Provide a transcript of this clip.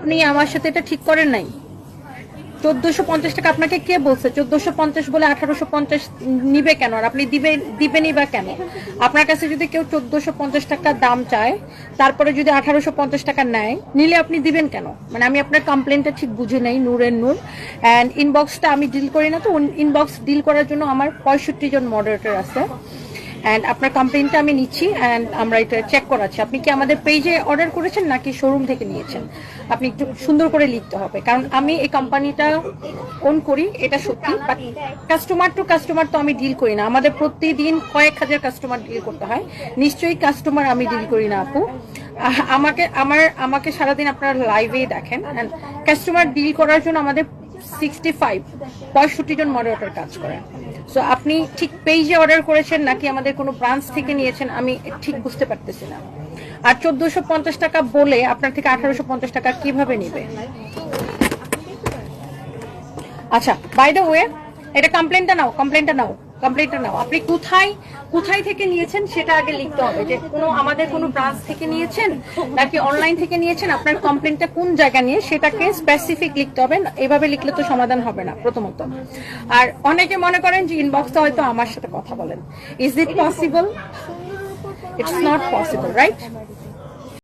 আপনি আমার সাথে এটা ঠিক করেন নাই। 1450 টাকা আপনাকে কে বলছে? 1450 বলে 1850 নিবে কেন? আর আপনি দিবেনই বা কেন? আপনার কাছে যদি কেউ 1450 টাকা দাম চায়, তারপরে যদি 1850 টাকা নেয়, নিলে আপনি দিবেন কেন? মানে আমি আপনার কমপ্লেনটা ঠিক বুঝে নেই। নূরের নূর অ্যান্ড ইনবক্সটা আমি ডিল করি না, তো ইনবক্স ডিল করার জন্য আমার 65 জন মডারেটর আছে। অ্যান্ড আপনার কমপ্লেনটা আমি নিচ্ছি অ্যান্ড আমরা এটা চেক করাচ্ছি। আপনি কি আমাদের পেজে অর্ডার করেছেন নাকি শোরুম থেকে নিয়েছেন? আপনি একটু সুন্দর করে লিখতে হবে, কারণ আমি এই কোম্পানিটা ওন করি, এটা সত্যি। বাট কাস্টমার টু কাস্টমার তো আমি ডিল করি না। আমাদের প্রতিদিন কয়েক হাজার কাস্টমার ডিল করতে হয়। নিশ্চয়ই কাস্টমার আমি ডিল করি না আপু। আমাকে সারাদিন আপনারা লাইভেই দেখেন। কাস্টমার ডিল করার জন্য আমাদের 65 জন মডারেটর কাজ করেন। সো আপনি ঠিক পেজে অর্ডার করেছেন নাকি আমাদের কোনো ব্রাঞ্চ থেকে নিয়েছেন আমি ঠিক বুঝতে পারতেছি না। আর 1450 টাকা বলে আপনার থেকে 1850 টাকা কিভাবে নিবে? আচ্ছা, বাই দ্য ওয়ে, এটা কমপ্লেনটা নাও। আপনি কোথায় থেকে নিয়েছেন সেটা আগে লিখতে হবে, যে আমাদের কোনো ব্রাঞ্চ থেকে নিয়েছেন নাকি অনলাইন থেকে নিয়েছেন, আপনার কমপ্লেনটা কোন জায়গা নিয়ে সেটাকে স্পেসিফিক লিখতে হবে। এভাবে লিখলে তো সমাধান হবে না প্রথমত। আর অনেকে মনে করেন যে ইনবক্সে হয়তো আমার সাথে কথা বলেন। Is it possible? It's not possible, right?